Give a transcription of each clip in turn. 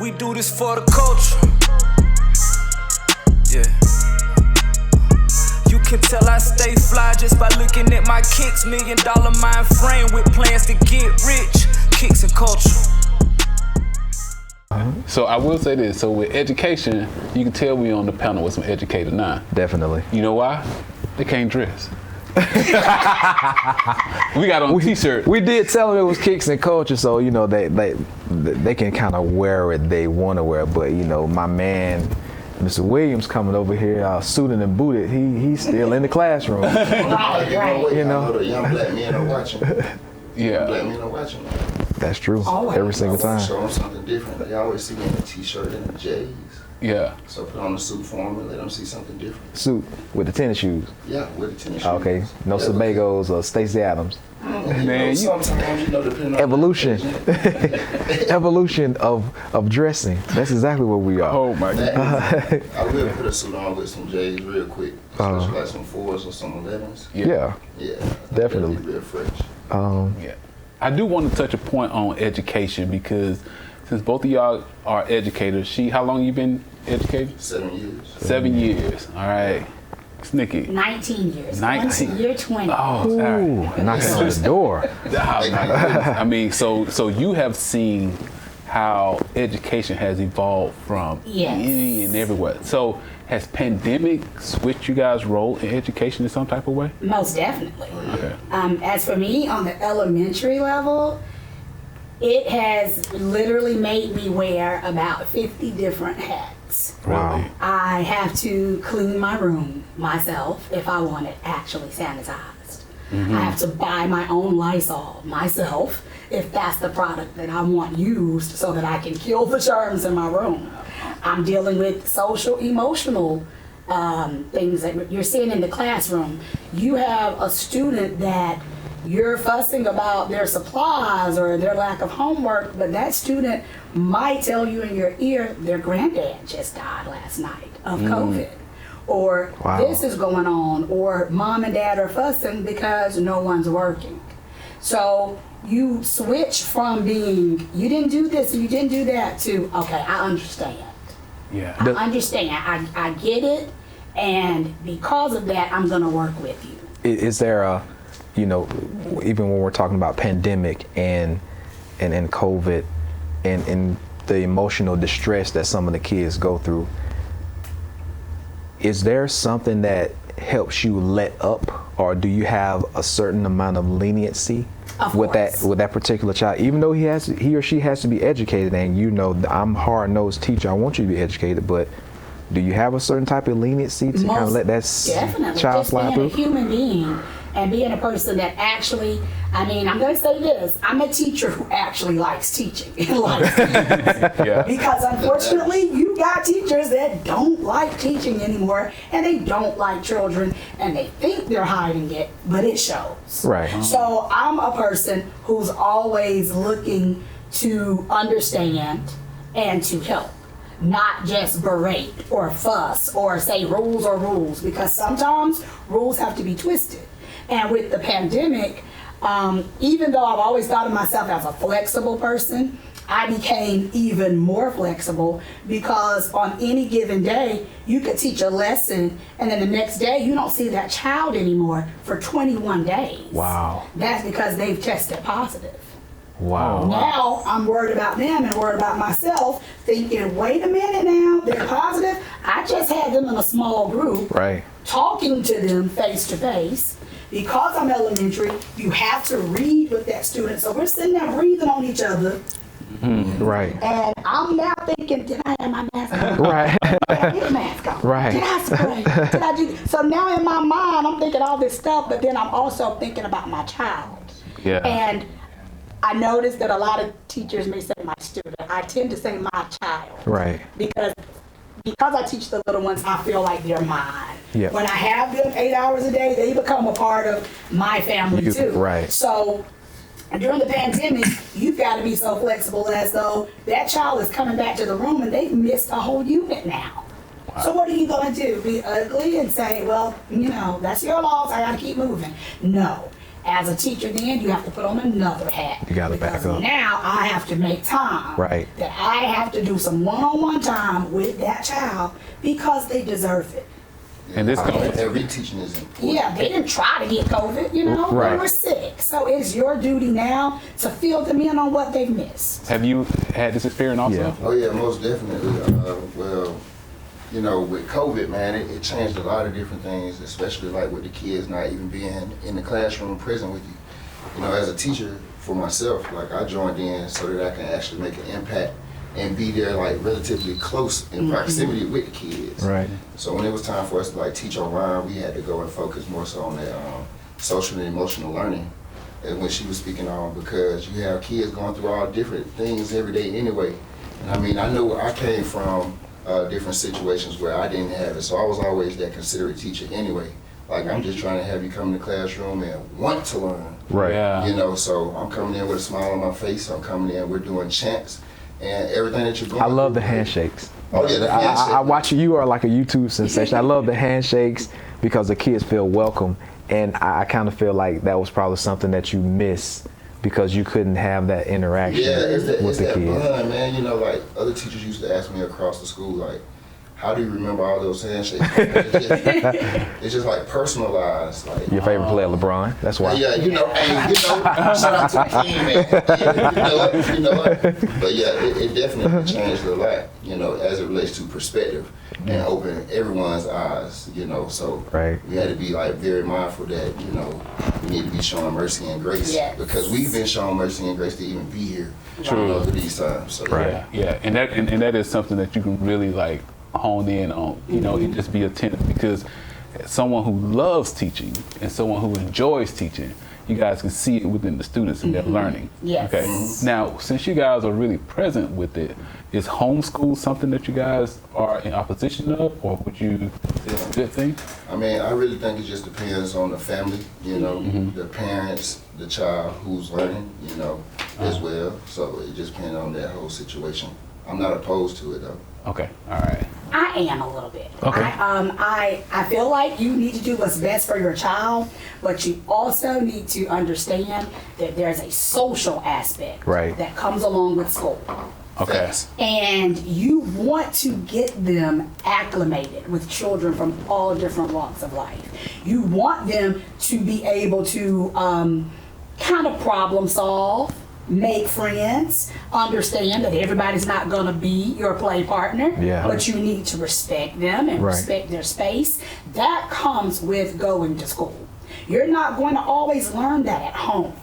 We do this for the culture. Yeah. You can tell I stay fly just by looking at my kicks. $1 million mind frame with plans to get rich. Kicks and culture. So I will say this, so with education, you can tell we on the panel with some educators now. Definitely. You know why? They can't dress. We got on t-shirt. We did tell them it was kicks and culture, so you know they can kind of wear it they want to wear. But you know, my man, Mr. Williams, coming over here, suited and booted. He's still in the classroom. Right. You know, the young black men are watching. Yeah. Black men are watching. That's true. Always. Every single time. Show them something different. They always see me in a t-shirt and a J's. Yeah. So put on the suit for them and let them see something different. Suit with the tennis shoes. Yeah, with the tennis shoes. Okay, no Sebagos or Stacey Adams. Man, sometimes, depending on Evolution. Evolution of dressing. That's exactly what we are. Oh my God. I will put a suit on with some J's real quick, especially like some 4s or some 11s. Yeah. Yeah, Definitely. Real fresh. Yeah. I do want to touch a point on education because since both of y'all are educators, how long you been educating? 7 years. 7 years. All right. It's Nikki. 19 years. 19. Year 20. Oh, sorry. Ooh, knocking on the door. Oh, my goodness. I mean, so you have seen how education has evolved from any and everywhere. So has pandemic switched you guys' role in education in some type of way? Most definitely. Okay. As for me, on the elementary level, it has literally made me wear about 50 different hats. Wow. I have to clean my room myself if I want it actually sanitized. I have to buy my own Lysol myself if that's the product that I want used so that I can kill the germs in my room. I'm dealing with social, emotional things that you're seeing in the classroom. You have a student that you're fussing about their supplies or their lack of homework, but that student might tell you in your ear their granddad just died last night of COVID. Or this is going on, or mom and dad are fussing because no one's working. So you switch from being, you didn't do this, you didn't do that, to, okay, I understand. Yeah. I understand, I get it, and because of that, I'm gonna work with you. Is there a, you know, even when we're talking about pandemic and COVID and the emotional distress that some of the kids go through, is there something that helps you let up, or do you have a certain amount of leniency with that particular child, even though he or she has to be educated, and you know I'm a hard-nosed teacher, I want you to be educated, but do you have a certain type of leniency to kind of let that child slide through? Just being a human being and being a person that actually, I mean, I'm going to say this, I'm a teacher who actually likes teaching and likes Yeah. because unfortunately, you got teachers that don't like teaching anymore, and they don't like children, and they think they're hiding it, but it shows. Right. So I'm a person who's always looking to understand and to help, not just berate or fuss or say rules are rules, because sometimes rules have to be twisted. And with the pandemic, even though I've always thought of myself as a flexible person, I became even more flexible, because on any given day, you could teach a lesson and then the next day you don't see that child anymore for 21 days. Wow. That's because they've tested positive. Wow. Now I'm worried about them and worried about myself, thinking, wait a minute now, they're positive. I just had them in a small group, Right. talking to them face to face. Because I'm elementary, you have to read with that student. So we're sitting there breathing on each other. Right. And I'm now thinking, did I have my mask on? Right. Did I get the mask on? Right. Did I spray? Did I do? So now in my mind, I'm thinking all this stuff, but then I'm also thinking about my child. Yeah. And I noticed that a lot of teachers may say my student. I tend to say my child. Right. Because I teach the little ones, I feel like they're mine. Yeah. When I have them 8 hours a day, they become a part of my family too. Right. So during the pandemic, you've got to be so flexible, as though that child is coming back to the room and they've missed a whole unit now. Wow. So what are you going to do? Be ugly and say, well, you know, that's your loss, I got to keep moving? No. As a teacher, then you have to put on another hat. You gotta back up. Now I have to make time. Right. That I have to do some one-on-one time with that child because they deserve it. And this comes. Every teaching is important. Yeah, they didn't try to get COVID, you know, Right. they were sick. So it's your duty now to fill them in on what they've missed. Have you had this experience also? Yeah. Oh yeah, most definitely. Well, you know, with COVID, man, it changed a lot of different things, especially like with the kids not even being in the classroom present with you. You know, as a teacher for myself, like I joined in so that I can actually make an impact and be there like relatively close in proximity with the kids. Right. So when it was time for us to like teach online, we had to go and focus more so on that social and emotional learning. And when she was speaking on, because you have kids going through all different things every day anyway. And I mean, I know where I came from, different situations where I didn't have it. So I was always that considerate teacher anyway. Like I'm just trying to have you come in the classroom and want to learn. Right. Yeah. You know, so I'm coming in with a smile on my face. I'm coming in, we're doing chants and everything that you're doing. I love the handshakes. Oh yeah, the handshake. I watch you. You are like a YouTube sensation. I love the handshakes because the kids feel welcome, and I kind of feel like that was probably something that you miss because you couldn't have that interaction it's with the that kids. bond, man. You know, like other teachers used to ask me across the school, like, how do you remember all those handshakes? It's just like personalized. Like Your favorite player, LeBron. That's why. yeah, you know, shout out to the team, man. Yeah, you know what? But yeah, it definitely changed a lot, you know, as it relates to perspective and opening everyone's eyes, you know. So Right. we had to be like very mindful that, you know, we need to be showing mercy and grace because we've been shown mercy and grace to even be here, you know, through these times. So Right. Yeah, and that is something that you can really like hone in on, you know, and just be attentive because someone who loves teaching and someone who enjoys teaching, you guys can see it within the students and their learning. Yes. Okay. Now, since you guys are really present with it, is homeschool something that you guys are in opposition of, or would you say it's a good thing? I mean, I really think it just depends on the family, you know, the parents, the child who's learning, you know, as well. So it just depends on that whole situation. I'm not opposed to it though. Okay, all right. I am a little bit. Okay. I feel like you need to do what's best for your child, but you also need to understand that there's a social aspect Right. that comes along with school. Okay. Facts. And you want to get them acclimated with children from all different walks of life. You want them to be able to kind of problem solve, make friends, understand that everybody's not going to be your play partner, Yeah. but you need to respect them and Right. respect their space. That comes with going to school. You're not going to always learn that at home.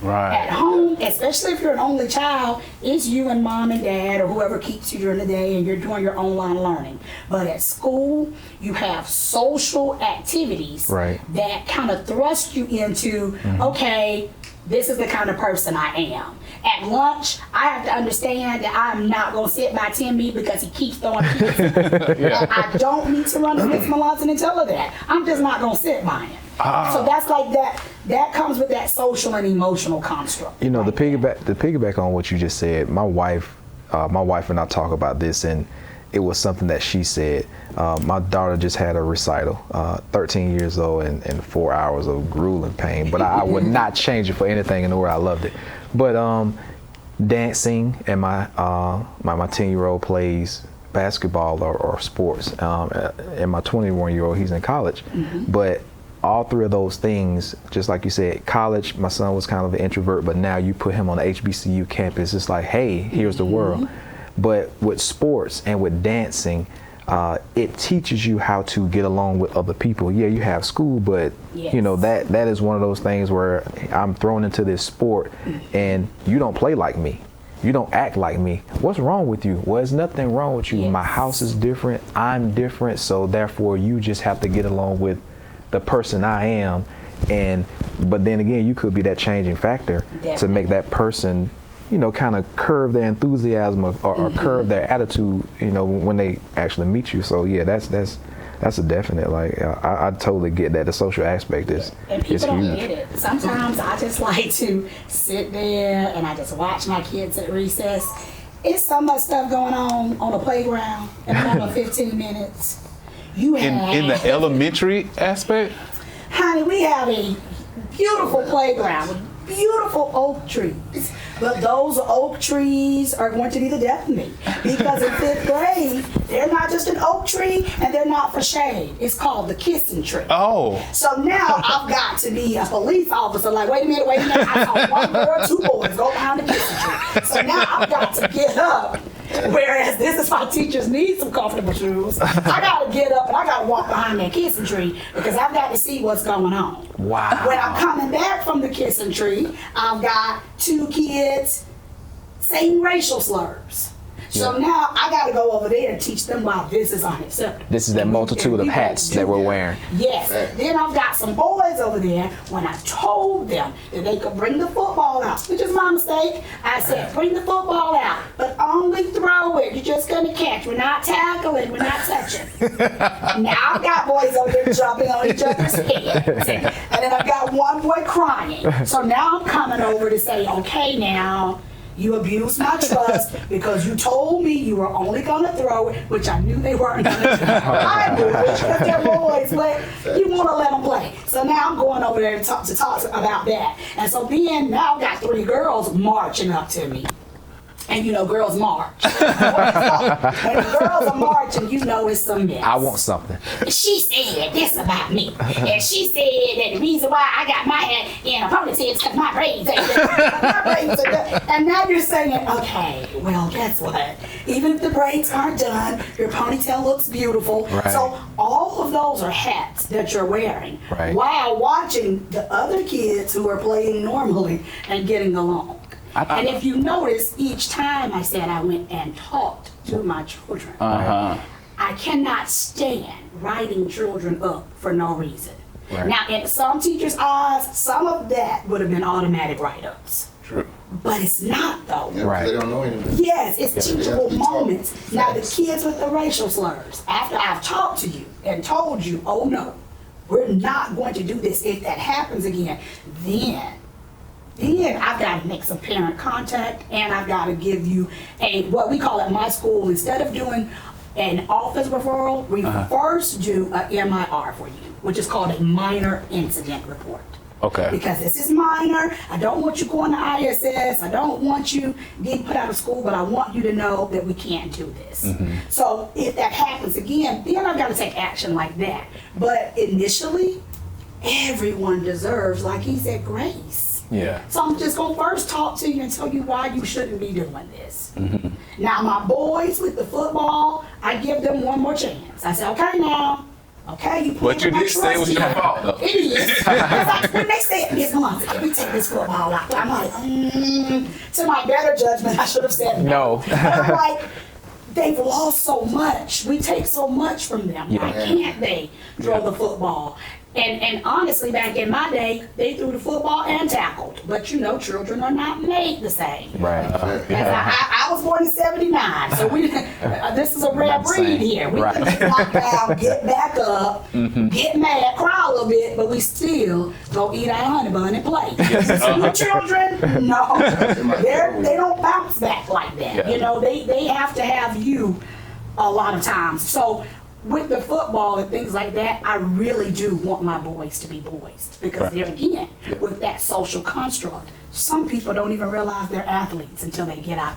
Right. At home, especially if you're an only child, it's you and mom and dad or whoever keeps you during the day and you're doing your online learning. But at school, you have social activities Right. that kind of thrust you into, okay, this is the kind of person I am. At lunch, I have to understand that I'm not going to sit by Timmy because he keeps throwing pizza. I don't need to run to Miss Melanson and tell her that. I'm just not going to sit by him. So that's like that comes with that social and emotional construct. You know, the piggyback on what you just said, my wife and I talk about this, and it was something that she said. My daughter just had a recital, 13 years old, and 4 hours of grueling pain, but I would not change it for anything in the world. I loved it. But dancing, and my 10-year-old plays basketball or sports, and my 21-year-old, he's in college. But all three of those things, just like you said, college, my son was kind of an introvert, but now you put him on the HBCU campus, it's like, hey, here's the world. But with sports and with dancing, it teaches you how to get along with other people. Yeah, you have school, but you know, that is one of those things where I'm thrown into this sport and you don't play like me. You don't act like me. What's wrong with you? Well, there's nothing wrong with you. My house is different. I'm different. So therefore, you just have to get along with the person I am. But then again, you could be that changing factor to make that person, you know, kind of curve their enthusiasm or curve their attitude, you know, when they actually meet you. So yeah, that's a definite, like, I totally get that. The social aspect is And people don't huge. get it. Sometimes I just like to sit there and I just watch my kids at recess. It's so much stuff going on the playground in about 15 minutes. You have In the elementary aspect? honey, we have a beautiful playground with beautiful oak trees. But those oak trees are going to be the death of me. Because in 5th grade, they're not just an oak tree and they're not for shade. It's called the kissing tree. Oh. So now I've got to be a police officer. Like, wait a minute. I saw one girl, 2 boys go behind the kissing tree. So now I've got to get up. Whereas this is why teachers need some comfortable shoes. I gotta get up and I gotta walk behind that kissing tree because I've got to see what's going on. Wow. When I'm coming back from the kissing tree, I've got 2 kids saying racial slurs. So now I gotta go over there and teach them why this is unacceptable. This is that multitude of hats that we're wearing. Yes. Then I've got some boys over there. When I told them that they could bring the football out, which is my mistake, I said, bring the football out, but only throw it. You're just gonna catch. We're not tackling. We're not touching. Now I've got boys over there jumping on each other's heads. And then I've got one boy crying. So now I'm coming over to say, okay, now, you abused my trust because you told me you were only going to throw it, which I knew they weren't going to do. I knew it because they're boys, but you want to let them play. So now I'm going over there to talk about that. And so then now I've got 3 girls marching up to me. And you know, girls march. When the girls are marching, you know it's some mess. I want something. She said this about me. And she said that the reason why I got my head in a ponytail is because my braids ain't done. My braids are done. And now you're saying, okay, well, guess what? Even if the braids aren't done, your ponytail looks beautiful. Right. So all of those are hats that you're wearing while watching the other kids who are playing normally and getting along. And if you notice, each time I said I went and talked to my children, I cannot stand writing children up for no reason. Right. Now, in some teachers' eyes, some of that would have been automatic write-ups. True. But it's not, though. Yeah, right. They don't know anything. Yes, it's teachable moments. Now, the kids with the racial slurs, after I've talked to you and told you, oh no, we're not going to do this. If that happens again, then I've got to make some parent contact, and I've got to give you what we call at my school, instead of doing an office referral, we first do a MIR for you, which is called a minor incident report. Okay. Because this is minor. I don't want you going to ISS. I don't want you being put out of school, but I want you to know that we can't do this. So if that happens again, then I've got to take action like that. But initially, everyone deserves, like he said, grace. Yeah. So I'm just going to first talk to you and tell you why you shouldn't be doing this. Now, my boys with the football, I give them one more chance. I say, okay, now. Okay, you what you did say was your fault, though. It is. Like, when they said, Miss Monty, let me take this football out. I'm like, to my better judgment, I should have said no. But I'm like, they've lost so much. We take so much from them. Why can't they throw the football? And honestly, back in my day, they threw the football and tackled. But you know, children are not made the same. Right. I was born in '79, so this is a rare breed here. We can just knock down, get back up, get mad, cry a little bit, but we still go eat our honey bun and play. Your children, no, they don't bounce back like that. Yeah. You know, they have to have you a lot of times. So with the football and things like that, I really do want my boys to be boys, because there again, with that social construct, some people don't even realize they're athletes until they get out.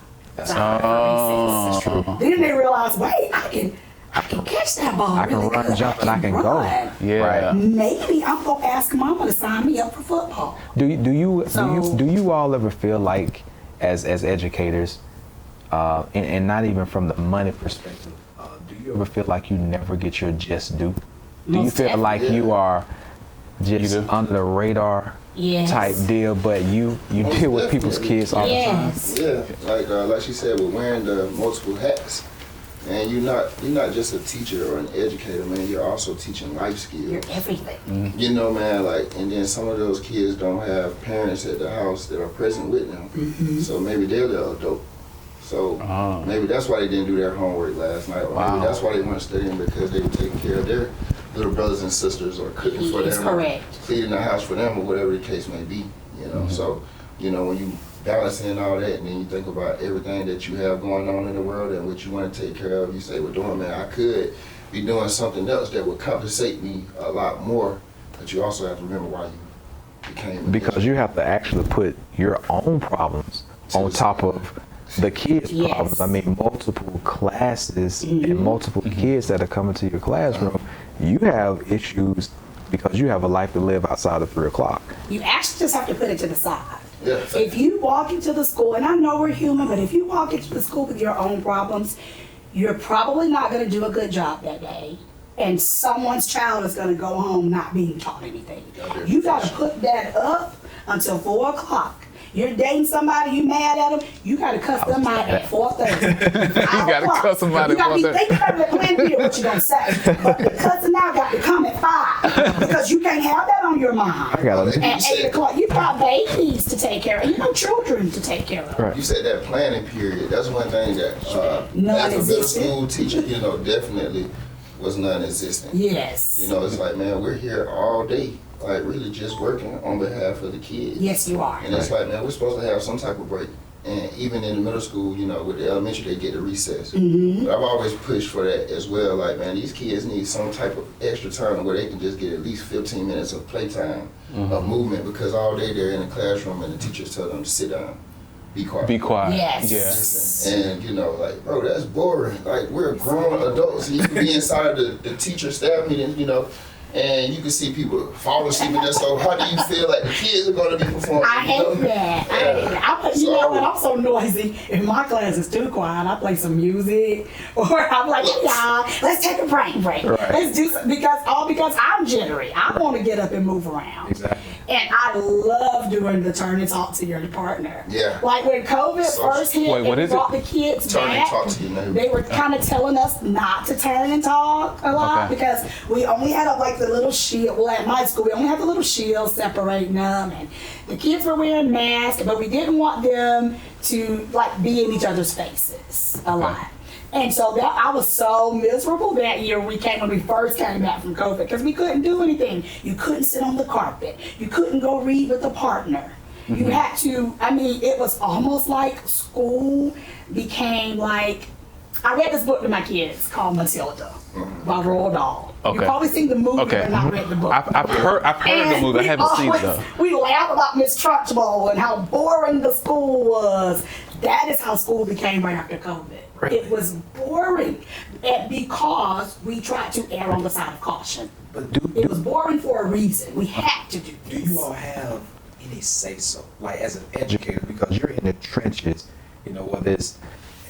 Then they realize, wait, I can catch that ball. I can run, jump, and I can go. Yeah. Right. Maybe I'm gonna ask Mama to sign me up for football. Do you all ever feel like, as educators, and not even from the money perspective, do you ever feel like you never get your just due? Do you feel like you are just under the radar type deal, but you deal with people's kids all the time? Yeah, like she said, we're wearing the multiple hats, and you're not just a teacher or an educator, man. You're also teaching life skills. You're everything. You know, man. Like, and then some of those kids don't have parents at the house that are present with them, so maybe they're the adult. So maybe that's why they didn't do their homework last night, or maybe that's why they weren't studying, because they were taking care of their little brothers and sisters, or cooking for them, or cleaning the house for them, or whatever the case may be. You know, so you know, when you balance in all that, and then you think about everything that you have going on in the world and what you want to take care of, you say, well, damn, man, I could be doing something else that would compensate me a lot more. But you also have to remember why became because you have to actually put your own problems on top of the kids' problems. I mean, multiple classes and multiple kids that are coming to your classroom. You have issues because you have a life to live outside of 3 o'clock. You actually just have to put it to the side. Yeah. If you walk into the school, and I know we're human, but if you walk into the school with your own problems, you're probably not going to do a good job that day. And someone's child is going to go home not being taught anything. You got to put that up until 4 o'clock. You're dating somebody, you mad at them, you got to cuss them out at 4:30. You got to cuss them out at 4:30. You got to be thinking about the plan for what you're going to say. But the cussing out got to come at 5 because you can't have that on your mind. At 8 o'clock, you got babies to take care of, you know, children to take care of. Right. You said that planning period. That's one thing that as a middle school teacher, you know, definitely was non-existent. Yes. You know, it's like, man, we're here all day, like really just working on behalf of the kids. Yes, you are. And it's like, man, we're supposed to have some type of break. And even in the middle school, you know, with the elementary, they get a recess. Mm-hmm. But I've always pushed for that as well. Like, man, these kids need some type of extra time where they can just get at least 15 minutes of playtime, of movement, because all day they're in the classroom and the teachers tell them to sit down, be quiet. Be quiet. Yes. Listen. And, you know, like, bro, that's boring. Like, we're grown adults. And you can be inside the teacher staff meeting, you know, and you can see people fall asleep in there. So how do you feel like the kids are going to be performing? I hate that. I hate that. You know what? I'm so noisy. If my class is too quiet, I play some music, or I'm like, hey, y'all, let's take a break. Right. Let's do something because I'm jittery. I want to get up and move around. Exactly. And I love doing the turn and talk to your partner. Yeah. Like when COVID first hit, Wait, what and is brought it? the kids Turn and back. talk to your neighbor. They were kind of telling us not to turn and talk a lot because we only had like the little shield. Well, at my school, we only had the little shield separating them, and the kids were wearing masks, but we didn't want them to like be in each other's faces a lot. And so that I was so miserable that year when we first came back from COVID because we couldn't do anything. You couldn't sit on the carpet. You couldn't go read with a partner. You had to, I mean, it was almost like school became like, I read this book to my kids called Matilda by Roald Dahl. Okay. You've probably seen the movie but not read the book. I've heard the movie. I haven't seen it though. We laugh about Miss Trunchbull and how boring the school was. That is how school became right after COVID. Right. It was boring because we tried to err on the side of caution. But it was boring for a reason. We had to do this. Do you all have any say-so, like as an educator, because you're in the trenches, you know, whether it's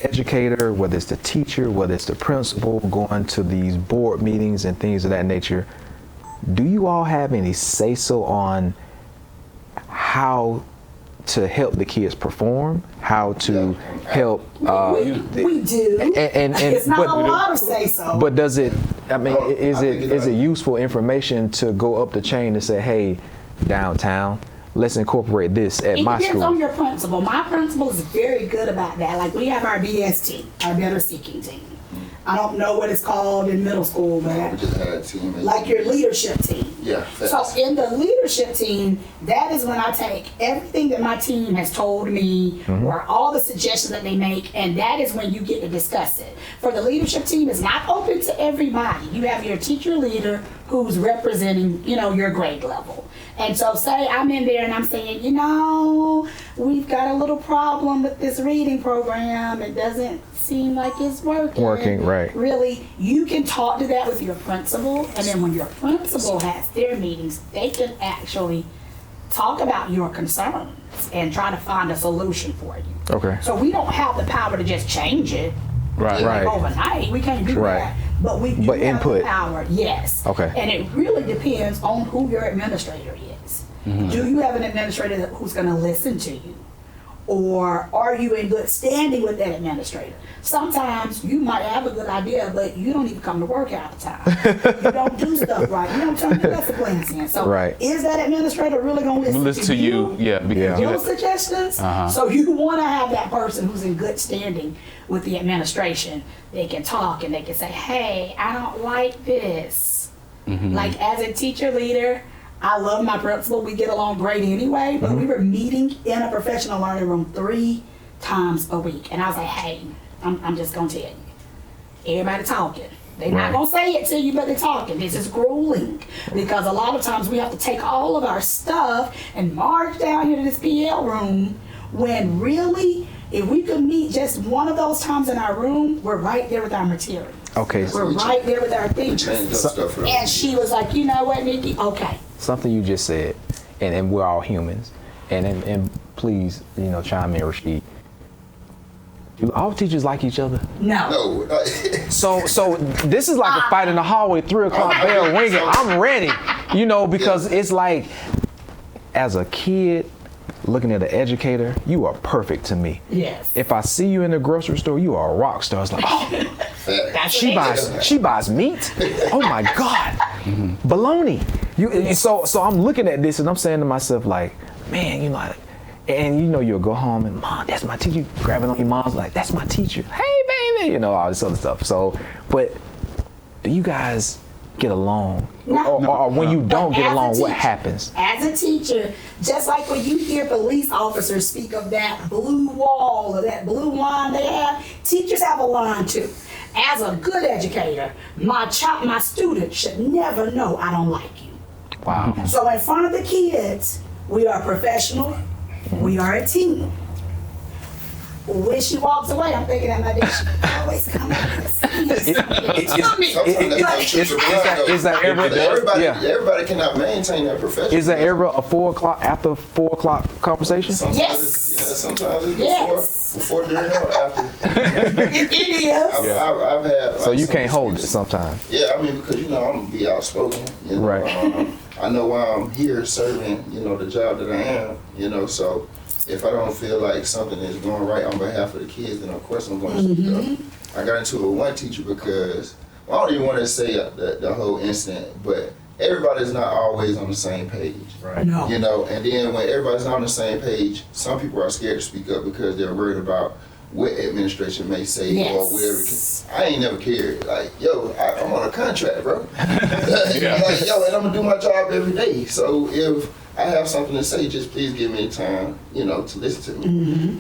educator, whether it's the teacher, whether it's the principal, going to these board meetings and things of that nature, do you all have any say-so on how to help the kids perform, how to help we do and it's not a lot of say-so, but does it, I mean, is it useful information to go up the chain and say, hey, downtown, let's incorporate this at my school? It depends on your principal. My principal is very good about that. Like we have our BS team, our better seeking team. I don't know what it's called in middle school, but we just had a team. Like your leadership team. Yeah. So in the leadership team, that is when I take everything that my team has told me or all the suggestions that they make, and that is when you get to discuss it. For the leadership team, it's not open to everybody. You have your teacher leader who's representing, you know, your grade level. And so say I'm in there and I'm saying, you know, we've got a little problem with this reading program. It doesn't seem like it's working. Right. Really, you can talk to that with your principal, and then when your principal has their meetings, they can actually talk about your concerns and try to find a solution for you. Okay. So we don't have the power to just change it Right. overnight. We can't do that. But we do have input. the power, yes. Okay. And it really depends on who your administrator is. Do you have an administrator who's going to listen to you? Or are you in good standing with that administrator? Sometimes you might have a good idea, but you don't even come to work half the time. You don't do stuff right. You don't turn your lesson plans in. So is that administrator really going to listen to you? Yeah, because your suggestions? So you want to have that person who's in good standing with the administration. They can talk and they can say, hey, I don't like this. Like as a teacher leader, I love my principal. We get along great anyway, but we were meeting in a professional learning room 3 times a week. And I was like, hey, I'm just going to tell you. Everybody talking. They're not going to say it to you, but they're talking. This is grueling. Because a lot of times we have to take all of our stuff and march down here to this PL room when really, if we could meet just one of those times in our room, we're right there with our material. Okay. We're right there with our things. And she was like, you know what, Nikki? Okay. Something you just said, and we're all humans. And please, chime in, Rasheed. Do all teachers like each other? No. So this is like a fight in the hallway, 3 o'clock bell ringing. I'm ready, because it's like, as a kid, looking at an educator, you are perfect to me. Yes. If I see you in the grocery store, you are a rock star. It's like, oh, she buys meat. Oh my God, bologna. So I'm looking at this and I'm saying to myself, like, man, you'll go home and, Mom, that's my teacher. You grabbing on your mom's like, that's my teacher. Hey, baby, all this other stuff. So, but do you guys get along? No. Or when you don't get along, what happens? As a teacher, just like when you hear police officers speak of that blue wall or that blue line they have, teachers have a line too. As a good educator, my student should never know I don't like you. Wow. So in front of the kids, we are professional. We are a team. When she walks away, I'm thinking that my dad should always come out and see Is that ever? Everybody cannot maintain that profession. Is there ever a 4 o'clock, after 4 o'clock conversation? Sometimes it's before, during, or after. It is. I've had. So you can't hold it sometimes. Yeah, I mean, because I'm gonna be outspoken. Right. I know why I'm here serving. The job that I am. So. If I don't feel like something is going right on behalf of the kids, then of course I'm going to speak up. I got into it with one teacher because, I don't even want to say the whole incident, but everybody's not always on the same page. Right. No. And then when everybody's not on the same page, some people are scared to speak up because they're worried about what administration may say or whatever. I ain't never cared. Like, I'm on a contract, bro. Like, and I'm going to do my job every day. So if I have something to say, just please give me the time, to listen to me.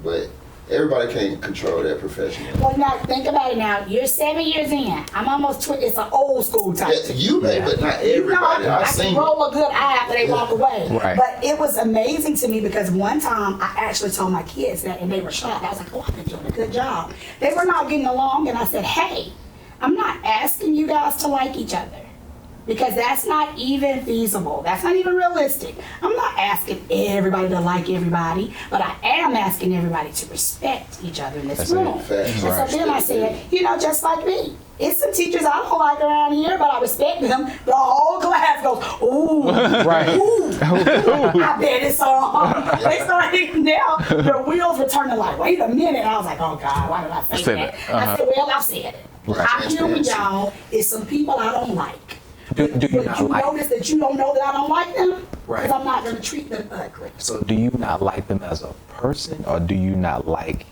But everybody can't control that profession. Well, now, think about it now. You're 7 years in. I'm almost 20. It's an old school type. Yeah, you may, but not everybody. I can roll a good eye after they walk away. Right. But it was amazing to me because one time I actually told my kids that, and they were shocked. I was like, I've been doing a good job. They were not getting along, and I said, hey, I'm not asking you guys to like each other. Because that's not even feasible. That's not even realistic. I'm not asking everybody to like everybody, but I am asking everybody to respect each other in this room. And so then I said, just like me. It's some teachers I don't like around here, but I respect them. The whole class goes, ooh, right. Ooh. I bet it's so. They started now, their wheels were turning like, wait a minute. And I was like, oh God, why did I say that? I said, well, I've said it. Right. I'm here with y'all. It's some people I don't like. Do you not like notice that you don't know that I don't like them? Right. Because I'm not going to treat them ugly. So do you not like them as a person, or do you not like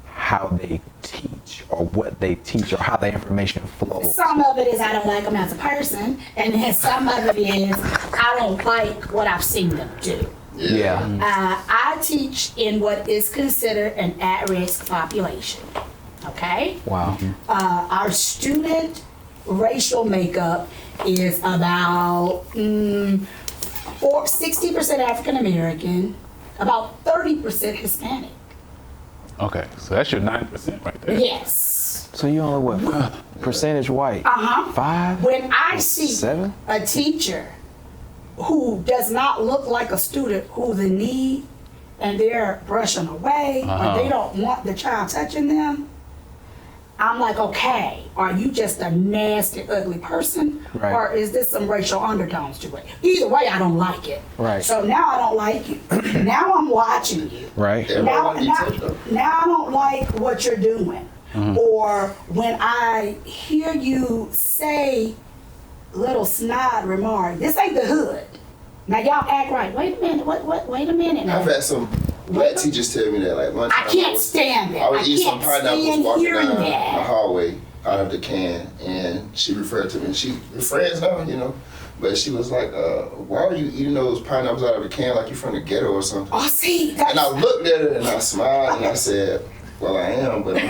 how they teach, or what they teach, or how the information flows? Some of it is I don't like them as a person, and then some of it is I don't like what I've seen them do. Yeah. I teach in what is considered an at-risk population. Okay? Wow. Our student racial makeup is about 60% African American, about 30% Hispanic. Okay, so that's your 9% right there. Yes. So you only what percentage white? 5. When I see 7? a teacher who does not look like a student who's in need, and they're brushing away, or they don't want the child touching them, I'm like, okay, are you just a nasty, ugly person? Right. Or is this some racial undertones to it? Either way, I don't like it. Right. So now I don't like you. Now I'm watching you. Right. Now I don't like what you're doing. Or when I hear you say little snide remark, this ain't the hood. Now y'all act right. Wait a minute. Wait a minute now. I've had some black teachers tell me that. Like one time I can't stand that. I was eating some pineapples walking hearing down that. the hallway out of the can, and she referred to me. We're friends now, But she was like, why are you eating those pineapples out of the can like you're from the ghetto or something? Oh, see. And I looked at her and I smiled and I said, Well, I am, but I'm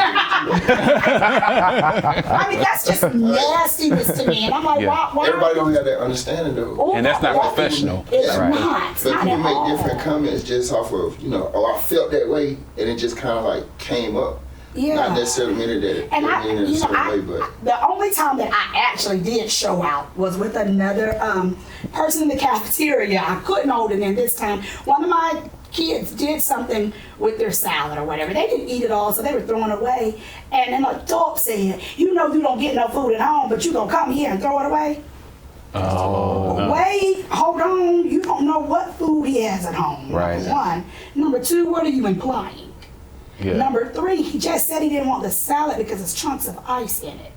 I mean, that's just nastiness to me. And I'm like, why? Everybody don't have that understanding, though. Oh, And that's not professional. It's Right. not. But Not people at make all. different comments just off of, I felt that way, and it just kind of like came up. Yeah. Not necessarily meaning that And it mean in a certain way, but the only time that I actually did show out was with another person in the cafeteria. I couldn't hold it in this time. One of my kids did something with their salad or whatever. They didn't eat it all, so they were throwing it away. And an adult said, you don't get no food at home, but you gonna come here and throw it away? Oh, no. Wait, hold on. You don't know what food he has at home. Right. Number one. Number two, what are you implying? Yeah. Number three, he just said he didn't want the salad because there's chunks of ice in it.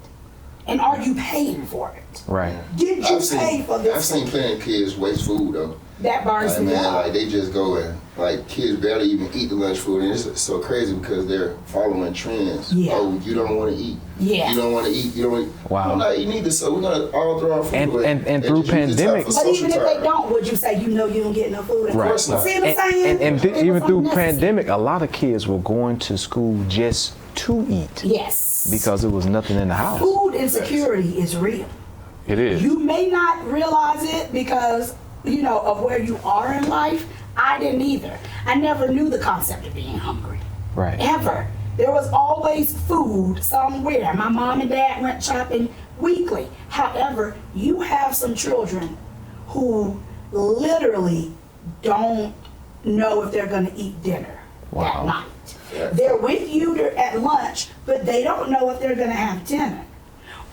And are you paying for it? Right. Did you pay for this? I've seen plenty of kids waste food, though. That burns Like, me man, up. like they just go and like kids barely even eat the lunch food, and it's so crazy because they're following trends. Yeah. Oh, you don't want to eat. Yeah. You don't want to eat. You don't. Want Wow. I'm not eating either, so we're gonna all throw our food And- away. and through just use this time pandemic- for But even social if they time. don't, would you say you don't get no food? Right. course not. See what I'm saying? And It even was through unnecessary. pandemic, a lot of kids were going to school just to eat Yes. because there was nothing in the house. Food insecurity is real. It is. You may not realize it because, of where you are in life. I didn't either. I never knew the concept of being hungry. Right. Ever. There was always food somewhere. My mom and dad went shopping weekly. However, you have some children who literally don't know if they're going to eat dinner that night. They're with you at lunch, but they don't know if they're going to have dinner.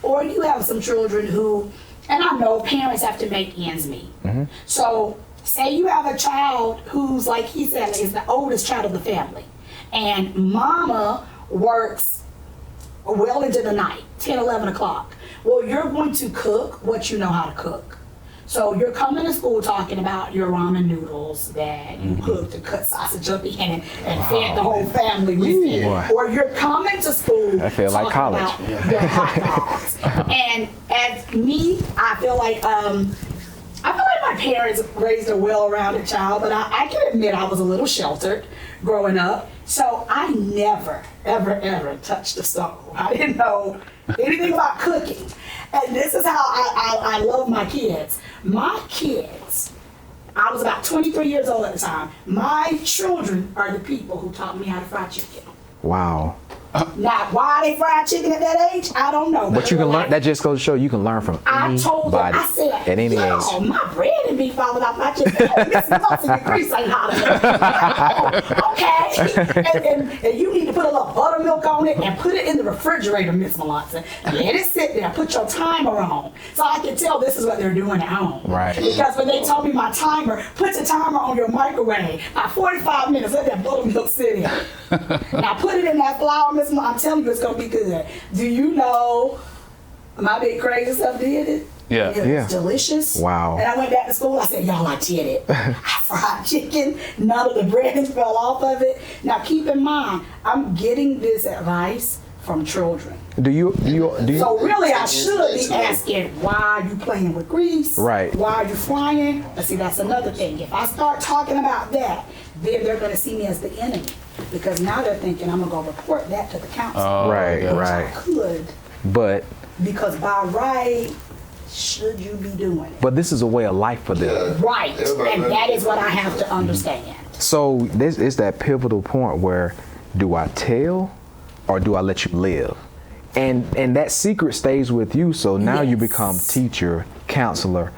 Or you have some children who, and I know parents have to make ends meet. So say you have a child who's, like he said, is the oldest child of the family, and mama works well into the night, 10, 11 o'clock. Well, you're going to cook what you know how to cook. So you're coming to school talking about your ramen noodles that you cooked and cut sausage up in and fed the whole family with it. Boy. Or you're coming to school I feel like talking college. about your hot dogs. And as me, I feel like my parents raised a well-rounded child, but I can admit I was a little sheltered growing up. So I never, ever, ever touched the stove. I didn't know anything about cooking. And this is how I love my kids. My kids, I was about 23 years old at the time. My children are the people who taught me how to fry chicken. Wow. Now, why they fried chicken at that age, I don't know. But you can learn. That just goes to show you can learn from I told them, anybody I said, at any age. my bread and be falling off my chicken. This muscle and grease ain't hot enough. Okay. And you need to put a little buttermilk on it and put it in the refrigerator, Miss Melanson. Let it sit there. Put your timer on. So I can tell this is what they're doing at home. Right. Because when they told me my timer, put the timer on your microwave. About 45 minutes, let that buttermilk sit in. Now put it in that flour, Miss Melanson. I'm telling you it's going to be good. Do you know my big crazy stuff did it? Yeah. It was Yeah. delicious. Wow. And I went back to school. I said, y'all, I did it. I fried chicken. None of the breadings fell off of it. Now, keep in mind, I'm getting this advice from children. Do you? So really, I should be asking, why are you playing with grease? Right. Why are you frying? But see, that's another thing. If I start talking about that, then they're going to see me as the enemy. Because now they're thinking I'm going to go report that to the council. Right. Which Right. I could, But because by right, should you be doing it? this is a way of life for them. Right, and that is what I have to understand. So this is that pivotal point where do I tell or do I let you live? And that secret stays with you. So now you Yes. become teacher, counselor,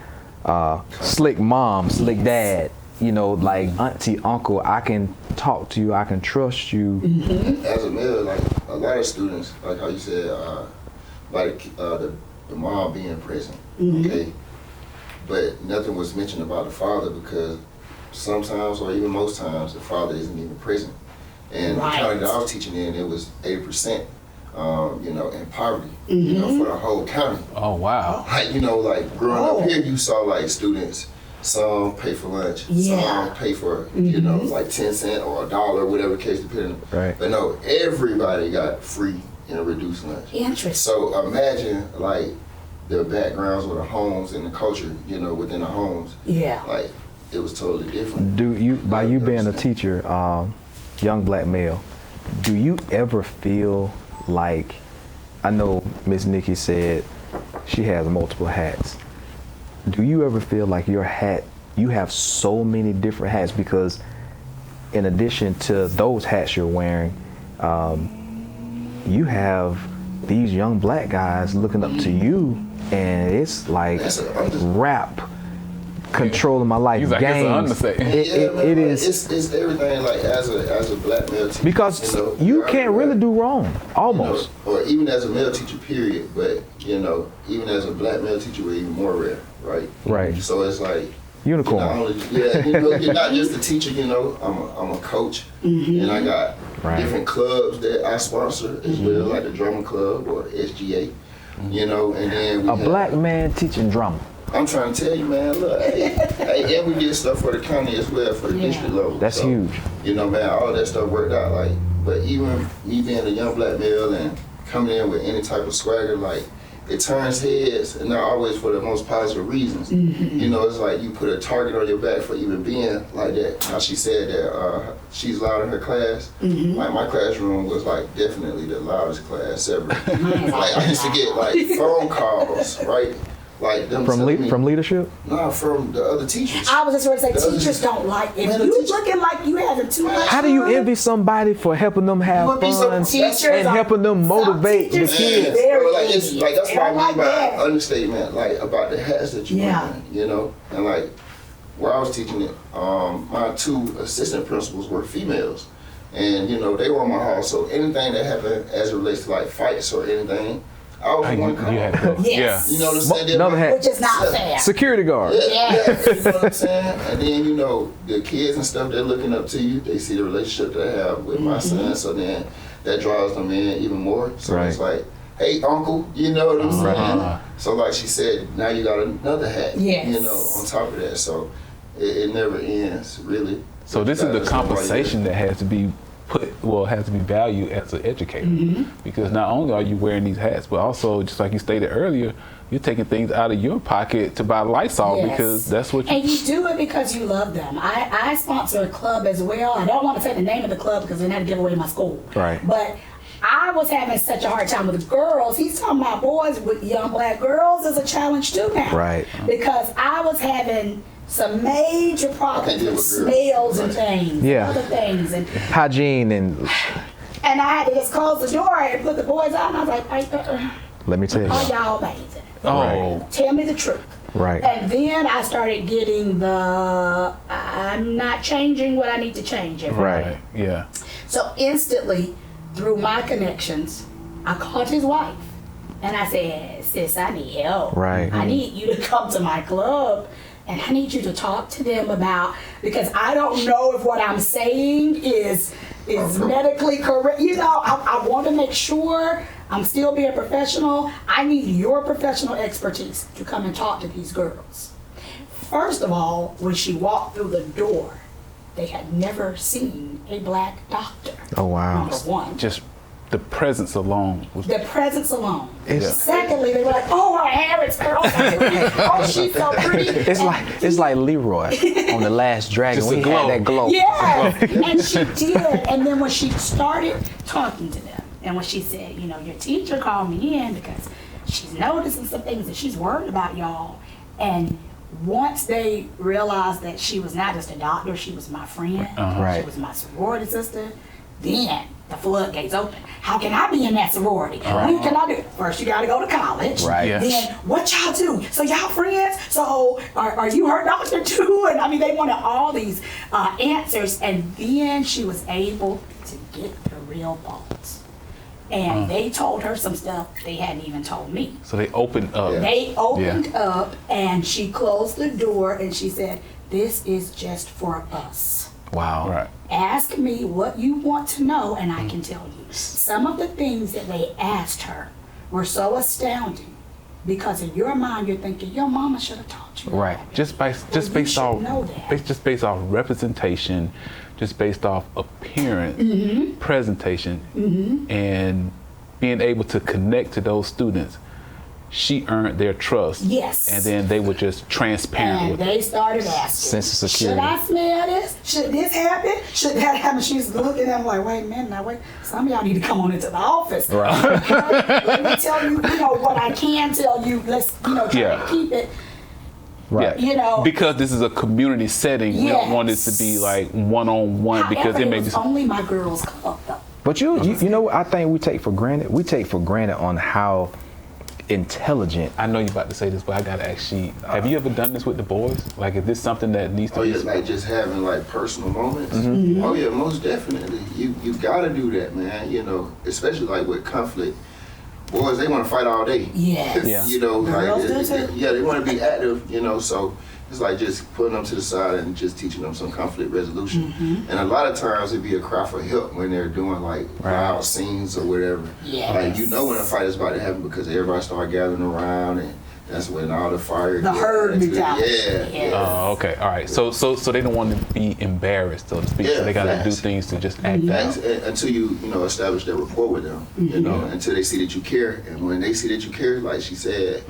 slick mom, slick dad. Like auntie, uncle. I can talk to you. I can trust you. As a male, like a lot of students, like how you said, the mom being present, okay? But nothing was mentioned about the father because sometimes, or even most times, the father isn't even present. And Right. the county that I was teaching in, it was 80%, in poverty, for the whole county. Oh, wow. Like growing up here, you saw like students, some pay for lunch, Yeah. some pay for, like 10 cents or $1, whatever the case depending. Right. But no, everybody got free and reduced lunch. Interesting. So imagine like the backgrounds or the homes and the culture, within the homes. Yeah. Like it was totally different. By you being a teacher, young black male, do you ever feel like, I know Miss Nikki said she has multiple hats. Do you ever feel like your hat, you have so many different hats, because in addition to those hats you're wearing, you have these young black guys looking up to you, and it's like rap, controlling my life, like, games. it's an understatement. It is. It's everything, like as a black male teacher. Because you can't really do wrong, almost. Or even as a male teacher, period. But even as a black male teacher, we're even more rare, right? Right. So it's like unicorn. You're not just a teacher. I'm a coach, and I got different clubs that I sponsor as well, like the drama club or SGA. And then we black man teaching drama. I'm trying to tell you, man, look, hey, and we did stuff for the county as well, for the district level. That's huge. Man, all that stuff worked out, like, but even me being a young black male and coming in with any type of swagger, like, it turns heads, and not always for the most positive reasons. It's like you put a target on your back for even being like that. How she said that she's loud in her class. Like, my classroom was like definitely the loudest class ever. Like, I used to get like phone calls, right? Like them from leadership? No, from the other teachers. I was just going to say, teachers don't like if you looking like you having too much. How do you envy somebody for helping them have fun and helping them motivate the kids? That's what I mean by understatement, like about the hats that you wear, and like where I was teaching it, my 2 assistant principals were females, and they were in my hall. So anything that happened as it relates to like fights or anything, I was one call. Yes. You know what I'm saying? Another hat. Which is not fair. Security guard. Yes. You know what I'm saying? And then, the kids and stuff, they're looking up to you. They see the relationship that I have with my son. So then that draws them in even more. So it's like, hey, uncle, you know what I'm saying? So like she said, now you got another hat, on top of that. So it never ends, really. So this is the compensation that has to be has to be valued as an educator, because not only are you wearing these hats, but also, just like you stated earlier, you're taking things out of your pocket to buy Lysol because that's what you... And you do it because you love them. I sponsor a club as well. I don't want to say the name of the club because then I'd give away my school. Right. But I was having such a hard time with the girls. He's talking about boys with young black girls is a challenge too now. Right. Because I was having some major problems with smells and things, and other things, and hygiene, and I had to just close the door and put the boys out, and I was like, let me tell you, are y'all amazing? Oh, tell me the truth. Right. And then I started getting I'm not changing what I need to change. Right. Yeah. So instantly, through my connections, I called his wife, and I said, sis, I need help. Right. I need you to come to my club. And I need you to talk to them about, because I don't know if what I'm saying is medically correct. I want to make sure I'm still being professional. I need your professional expertise to come and talk to these girls. First of all, when she walked through the door, they had never seen a black doctor. Oh, wow. Number one. Just the presence alone. The presence alone. Secondly, they were like, oh, her hair is curly. Oh, she's so pretty. It's like Leroy on The Last Dragon when he had that glow. Yeah, and she did. And then when she started talking to them, and when she said, your teacher called me in because she's noticing some things that she's worried about y'all. And once they realized that she was not just a doctor, she was my friend, she was my sorority sister, then the floodgates open. How can I be in that sorority? What can I do? First, you got to go to college. Right. Yes. Then, what y'all do? So y'all friends? So are you her doctor too? And they wanted all these answers. And then she was able to get the real bolts. And they told her some stuff they hadn't even told me. So they opened up. They opened up, and she closed the door, and she said, this is just for us. Wow. Right. Ask me what you want to know, and I can tell you. Some of the things that they asked her were so astounding, because in your mind you're thinking your mama should have taught you. Right. Just based off representation, just based off appearance, presentation, and being able to connect to those students. she earned their trust. Yes. And then they were just transparent And with it. they started asking, Sense of security. should I smell this? Should this happen? Should that happen? She's looking at them like, wait a minute, now wait. Some of y'all need to come on into the office. Right. Okay? Let me tell you, what I can tell you. Let's, try to keep it. Right. Because this is a community setting, we don't want it to be like one-on-one because it may be only my girls' club though. But you know what I think we take for granted? We take for granted on how intelligent. I know you're about to say this, but I gotta ask you, have you ever done this with the boys? Like, is this something that needs to be... like just having like personal moments. Mm-hmm. Oh yeah, most definitely. You gotta do that, man. Especially like with conflict. Boys, they want to fight all day. Yes. Yeah. Girls do too. They want to be active. So it's like just putting them to the side and just teaching them some conflict resolution. Mm-hmm. And a lot of times it'd be a cry for help when they're doing like loud scenes or whatever. Yes. Like when a fight is about to happen because everybody start gathering around and that's when all the fire. The herd mentality. Yeah. Oh, okay, all right. So they don't want to be embarrassed, so to speak. So they gotta do things to just act out. Until you establish that rapport with them. Until they see that you care, and when they see that you care, like she said,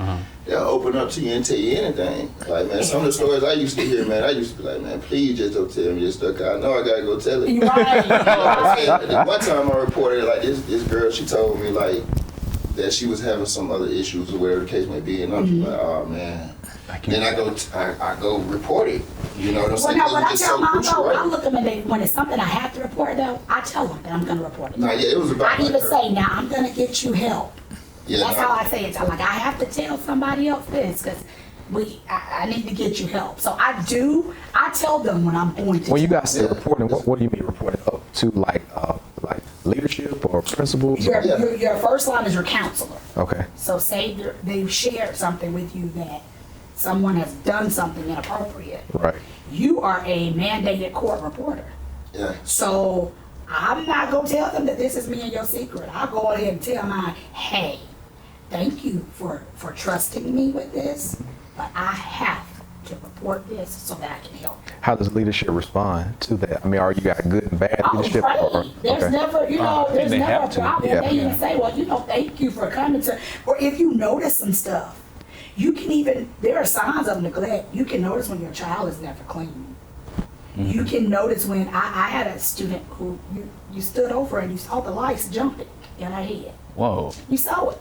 they'll open up to you and tell you anything. Like, man, some of the stories I used to hear, man, I used to be like, man, please just don't tell me this stuff. 'Cause I know I gotta go tell it. Right. One time I reported like this girl, she told me like that she was having some other issues or whatever the case may be, and I'm just like, oh man. Then I go report it. You know what I'm saying? Well, now, when I It's tell so my crucial, right? I look at them when it's something I have to report though, I tell them that I'm going to report it. Nah, yeah, it was about I even her. say, now I'm going to get you help. Yeah, That's how I say it. Like, I have to tell somebody else this because I need to get you help. So I tell them when I'm going to. When you guys say reporting, what do you mean reporting up to like leadership or principals? Your first line is your counselor. Okay. So say they've shared something with you that someone has done something inappropriate. Right. You are a mandated court reporter. Yeah. So I'm not going to tell them that this is me and your secret. I'll go ahead and tell mine, hey, thank you for trusting me with this, but I have to report this so that I can help. How does leadership respond to that? I mean, are you got good and bad leadership? Right. There's never, there's they never have a to. problem. Yeah. They even say, well, thank you for coming to, or if you notice some stuff, you can even, there are signs of neglect. You can notice when your child is never clean. Mm-hmm. You can notice when, I had a student who, you stood over and you saw the lice jumping in her head. Whoa. You saw it.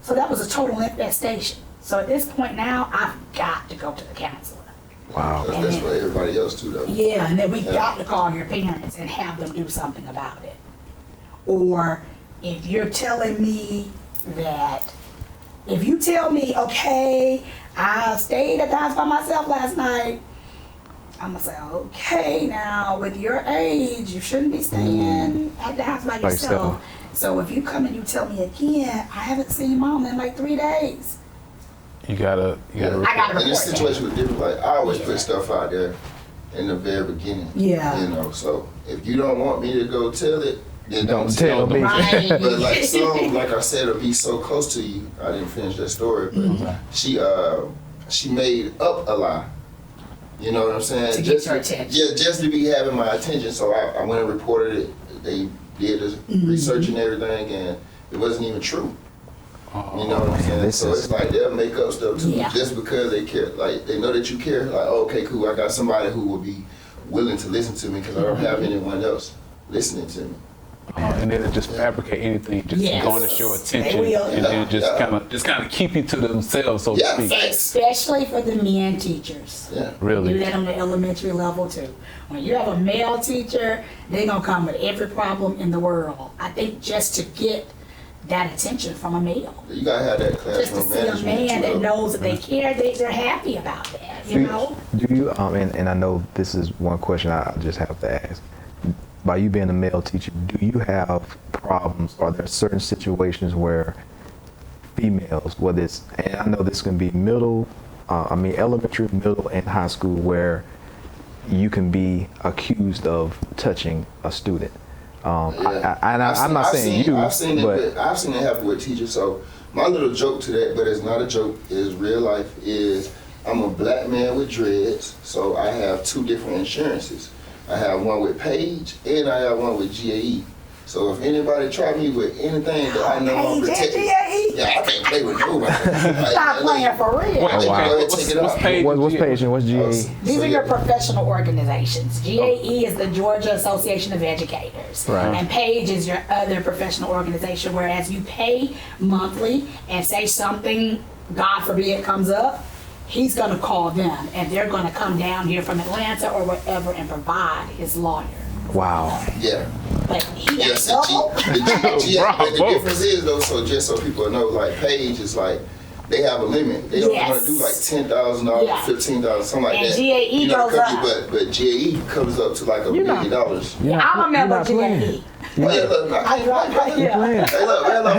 So that was a total infestation. So at this point now, I've got to go to the counselor. Wow. That's for everybody else too, though. Yeah, and then we got to call your parents and have them do something about it. Or if you're telling me that, if you tell me, okay, I stayed at the house by myself last night, I'm gonna say, okay, now with your age, you shouldn't be staying at the house by yourself. So if you come and you tell me again, I haven't seen mom in like 3 days. You gotta report. I gotta report And this situation was different. Like I always put stuff out there in the very beginning. Yeah. So if you don't want me to go tell it, then don't tell me. Right. But like like I said, will be so close to you. I didn't finish that story, but she made up a lie. You know what I'm saying? To get your attention. Yeah, just to be having my attention. So I went and reported it. They did the research and everything, and it wasn't even true. You know what I'm saying? So it's like they'll make up stuff too, just because they care. Like they know that you care. Like, oh, okay, cool. I got somebody who will be willing to listen to me because I don't have anyone else listening to me. And then just fabricate anything, just going to show attention, They will. and then just kind of keep you to themselves, so to speak. Especially for the men teachers. Yeah. Really. Do that on the elementary level too. When you have a male teacher, they're gonna come with every problem in the world. I think just to get that attention from a male. You gotta have that Just to classroom see a management man too, that though. knows that they care, they're happy about that, you know? Do you, and I know this is one question I just have to ask. By you being a male teacher, do you have problems? Are there certain situations where females, whether it's, and I know this can be elementary, middle, and high school, where you can be accused of touching a student? I'm not saying you, I've seen but it happen with teachers. So my little joke to that, but it's not a joke, is real life, is I'm a black man with dreads, so I have 2 different insurances. I have one with Page and I have one with GAE. So if anybody try me with anything that I know I'm protected, I can't play with nobody. Stop playing for real. What's page? What's page and what's GAE? These are your professional organizations. GAE is the Georgia Association of Educators. Right. And PAGE is your other professional organization, whereas you pay monthly and say something, God forbid, comes up, he's going to call them and they're going to come down here from Atlanta or wherever and provide his lawyer. Wow. Yeah. But he Yes, got the difference is though, so just so people know, like PAGE is like, they have a limit. They don't want to do like $10,000, $15,000, something like and that. GAE goes up. But GAE comes up to like $1 million. Yeah, I'm a member of GAE. Hey, look, I'm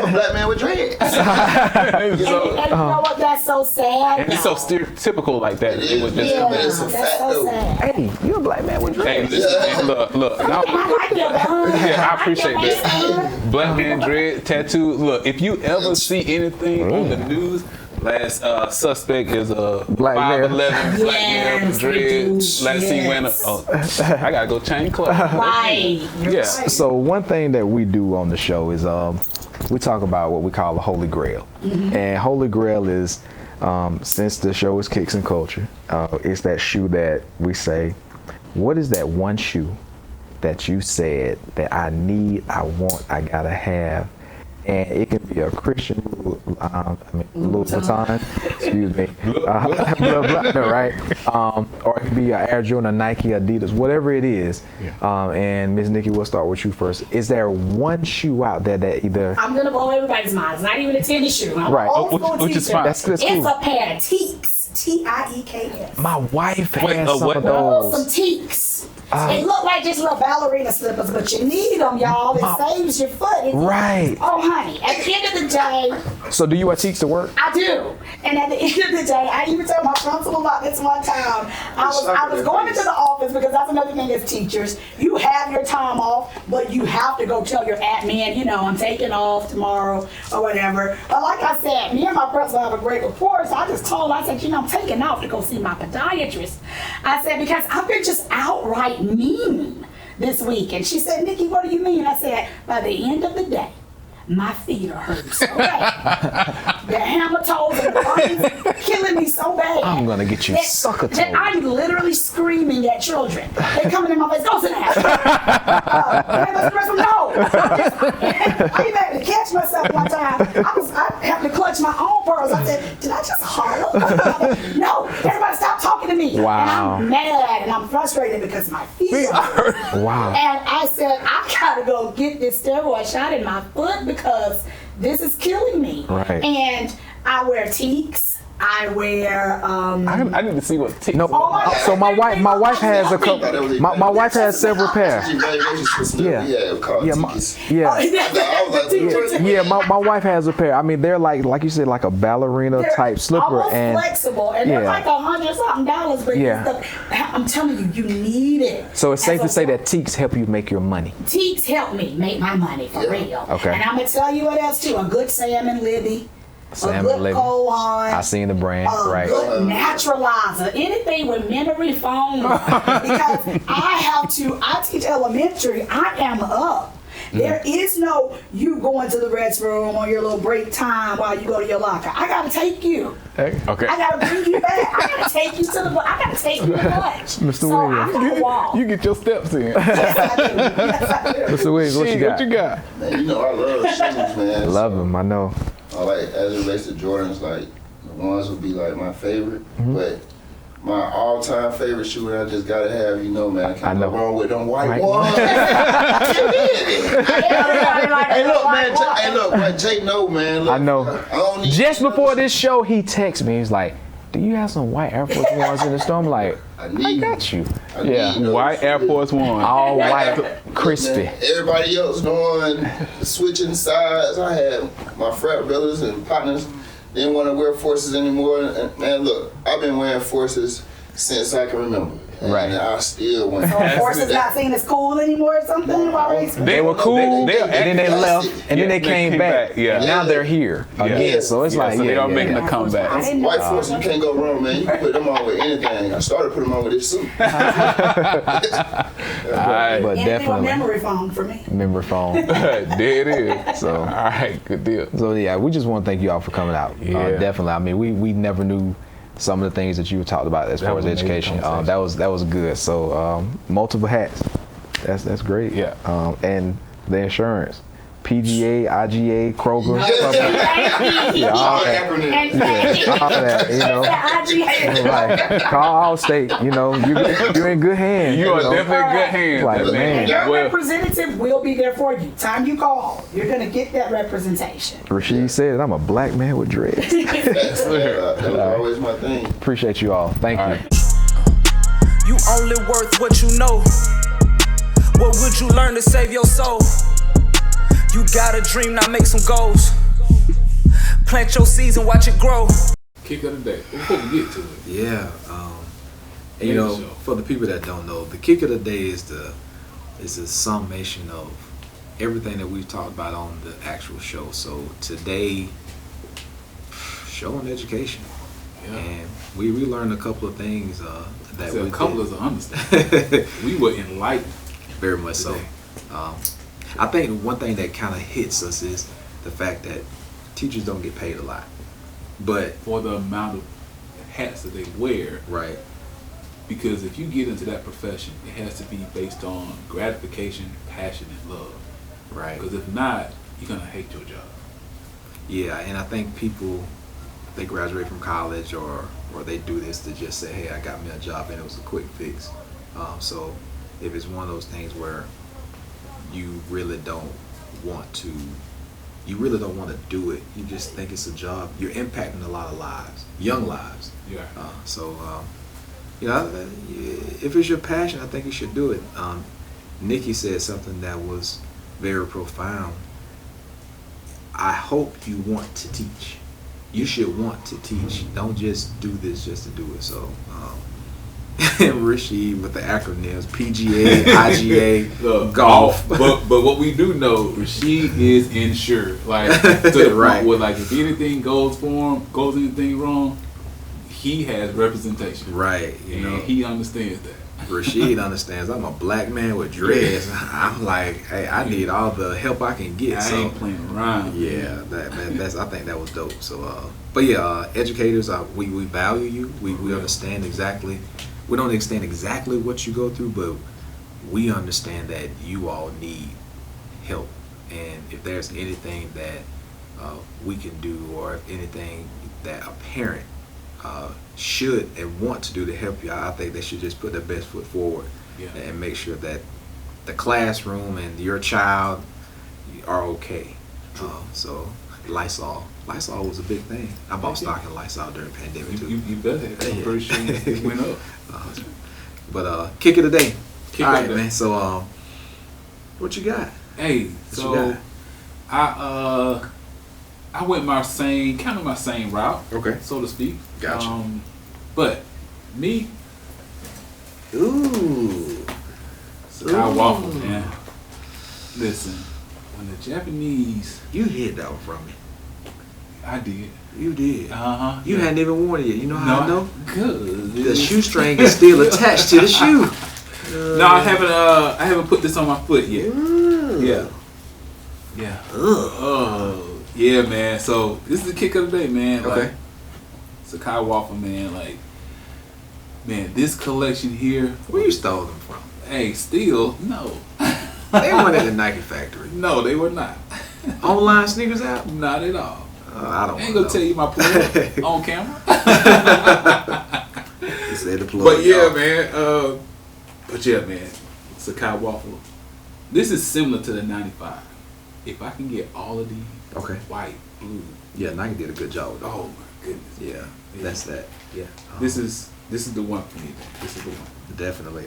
a black man with dreads. And you know what? That's so sad. And it's so stereotypical like that. It was just it's a that's fact so though. sad. Hey, you're a black man with dreads. Hey, listen, look. Now, I appreciate that. Black man dread tattoo. Look, if you ever see anything on the news, last suspect is a Black 5'11" man. black man with dreads. Last seen wearing I gotta go change clothes. Right. Yeah. So one thing that we do on the show is we talk about what we call the Holy Grail. And Holy Grail is, since the show is Kicks and Culture, it's that shoe that we say, what is that one shoe that you said that I need, I want, I gotta have? And it can be a Christian Louis Vuitton, excuse me, right? Or it can be an Air Jordan, a Nike, Adidas, whatever it is. And Ms. Nikki, we'll start with you first. Is there one shoe out there that either... I'm going to blow everybody's mind. It's not even a tennis shoe. I'm Right. an old school Which is teacher. fine. That's cool. It's a pair of Teeks. T-I-E-K-S. My wife has some what of now? those. Some Teeks. It look like just little ballerina slippers, but you need them, y'all. It saves your foot. Right. Oh, honey. At the end of the day, So do you wear Teeks to work? I do. And at the end of the day, I even told my principal about this one time. I was going into the office because that's another thing as teachers. You have your time off, but you have to go tell your admin, I'm taking off tomorrow or whatever. But like I said, me and my principal have a great rapport, so I just told her, I said, I'm taking off to go see my podiatrist. I said, because I've been just outright mean this week. And she said, Nikki, what do you mean? I said, by the end of the day, my feet are hurting so bad. The hammer toes and the burns killing me so bad. I'm gonna get you sucker toes. That I'm literally screaming at children. They coming in my face, go sit down. No. I even had to catch myself one time. I had to clutch my own pearls. I said, did I just holler? No, everybody stop talking to me. Wow. And I'm mad and I'm frustrated because my feet are hurting. Wow. And I said, I gotta go get this steroid shot in my foot because this is killing me. Right. And I wear Teeks. I wear I need to see what Teeks. No. So my wife has a couple. My wife has several pairs. My wife has a pair. I mean, they're like you said, like a ballerina type slipper, almost and flexible, and they're like $100-something, but I'm telling you, you need it. So it's safe to say that Teeks help you make your money. Teeks help me make my money for real. Okay. And I'm gonna tell you what else too: a good Sam and Libby. A good cold on. I seen the brand, right? Good naturalizer, anything with memory foam. Because I teach elementary. I am up. There is no you going to the restroom on your little break time while you go to your locker. I gotta take you. Okay. I gotta bring you back. I gotta take you to lunch. Mr. So Williams. I'm on the wall. You get your steps in. Yes, I do. Yes, I do. Mr. Williams, what you got? What you got? Man, I love shoes, man. Love them, I know. Like, as it relates to Jordans, like, the ones would be like my favorite, but my all-time favorite shoe that I just gotta have, man, I can't go wrong with them white ones. Hey, look, man, Jay know, man. Look, I know. Just before this show, he texted me. He's like, do you have some white Air Force Ones in the store? I'm like, I got you. White Air Force One. All white, crispy. Man, everybody else doing switching sides. I had my frat brothers and partners didn't want to wear Forces anymore. And man, look, I've been wearing Forces since I can remember. And I still went. So Force is not seen as cool anymore or something? They were cool, and then they left, and then they they came back. yeah. And now they're here again. So it's like, so they are making a comeback. White Force, you can't go wrong, man. You can put them on with anything. I started putting them on with this suit. But Anything with definitely memory foam for me. memory foam. There it is. So All right, good deal. So yeah, we just want to thank you all for coming out. Yeah. Definitely. I mean, we never knew some of the things that you talked about as far as education. That was good. So multiple hats. That's great. Yeah. And the insurance, PGA, IGA, Kroger, Yeah, all that. acronyms. all that. You know, like call Allstate. You know, you're in good hands. You are definitely in good hands. Like, man. Your representative will be there for you. Time you call, you're going to get that representation. Rasheed said, "I'm a black man with dreads." That was always my thing. Appreciate you all. Thank you. You only worth what you know. What would you learn to save your soul? You got a dream, now make some goals. Plant your seeds and watch it grow. Kick of the day. Before we get to it. Yeah, and, you know, for the people that don't know, the kick of the day is a summation of everything that we've talked about on the actual show. So today, show and education, and we learned a couple of things that A couple is an understatement. We were enlightened. Very much so. I think one thing that kind of hits us is the fact that teachers don't get paid a lot, but For the amount of hats that they wear. right, Because if you get into that profession, it has to be based on gratification, passion, and love. right. Because if not, you're going to hate your job. Yeah, and I think people, they graduate from college or they do this to just say, hey, I got me a job and it was a quick fix. So if it's one of those things where you really don't want to do it, you just think it's a job, you're impacting a lot of lives, young lives. Yeah. You know, if it's your passion, I think you should do it. Nikki said something that was very profound. I hope you want to teach. You should want to teach. Don't just do this just to do it. So, Rasheed with the acronyms, PGA, IGA, golf. But what we do know, Rasheed is insured. Like to the Right. point where, like, if anything goes anything wrong, he has representation. Right, you And know. he understands that. Rasheed understands I'm a black man with dreads. I'm like, hey, I need all the help I can get. I So ain't playing around. yeah, that's I think that was dope. So, but yeah, educators, we value you. We understand exactly. We don't understand exactly what you go through, but we understand that you all need help. And if there's anything that we can do, or if anything that a parent should and want to do to help you, I think they should just put their best foot forward and make sure that the classroom and your child are okay. So Lysol was a big thing. I bought stock in Lysol during the pandemic too. You better. I'm pretty sure it went up. But kick of the day. Kick All of right, the day. man. So what you got? Hey, you so I went my same route, Okay. so to speak. Gotcha. But me, Ooh. Sakai waffle, man. Listen, when the Japanese, You hid that one from me. I did. You did. You yeah. hadn't even worn it yet. You know how I know? Good. The shoestring is still attached to the shoe. No, I haven't put this on my foot yet. Yeah. Yeah. Yeah, man. So this is the kick of the day, man. Okay. Like, Sakai waffle, man. Like, man, this collection here. Where you stole them from? Hey, still no. They weren't at the Nike factory. No, they were not. Online sneakers out? Not at all. I don't I ain't know. gonna tell you my plug on camera. You said the plug. But yeah, y'all. man. Sakai waffle. This is similar to the 95. If I can get all of these, Okay. white, blue. Yeah, Nike did a good job with that. Oh my goodness. Yeah, that's that. Yeah. This is the one for me. This is the one. Definitely.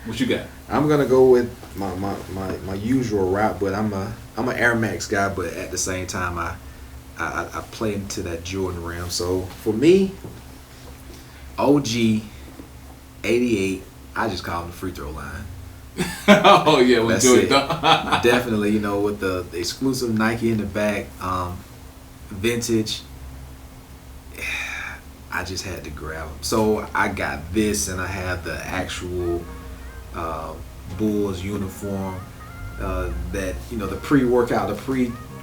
What you got? I'm gonna go with my usual route, but I'm a Air Max guy, but at the same time I play into that Jordan realm. So for me, OG 88 I just call them the free throw line. Oh yeah, we'll That's do it. it. Definitely, you know, with the exclusive Nike in the back, vintage. I just had to grab them. So I got this, and I have the actual Bulls uniform. That, you know, the pre-workout, the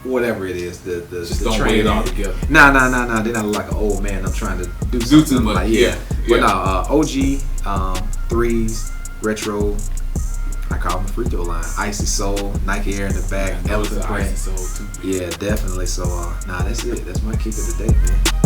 whatever it is, the Just the don't weigh it all training. together. Nah. Then I look like an old man. I'm trying to do too something. much. Like, Yeah. But no, OG threes, retro. I call them the free throw line. Icy Soul, Nike Air in the back, Yeah, elephant print. Icy Soul too. Yeah, definitely. So, that's it. That's my kick of the day, man.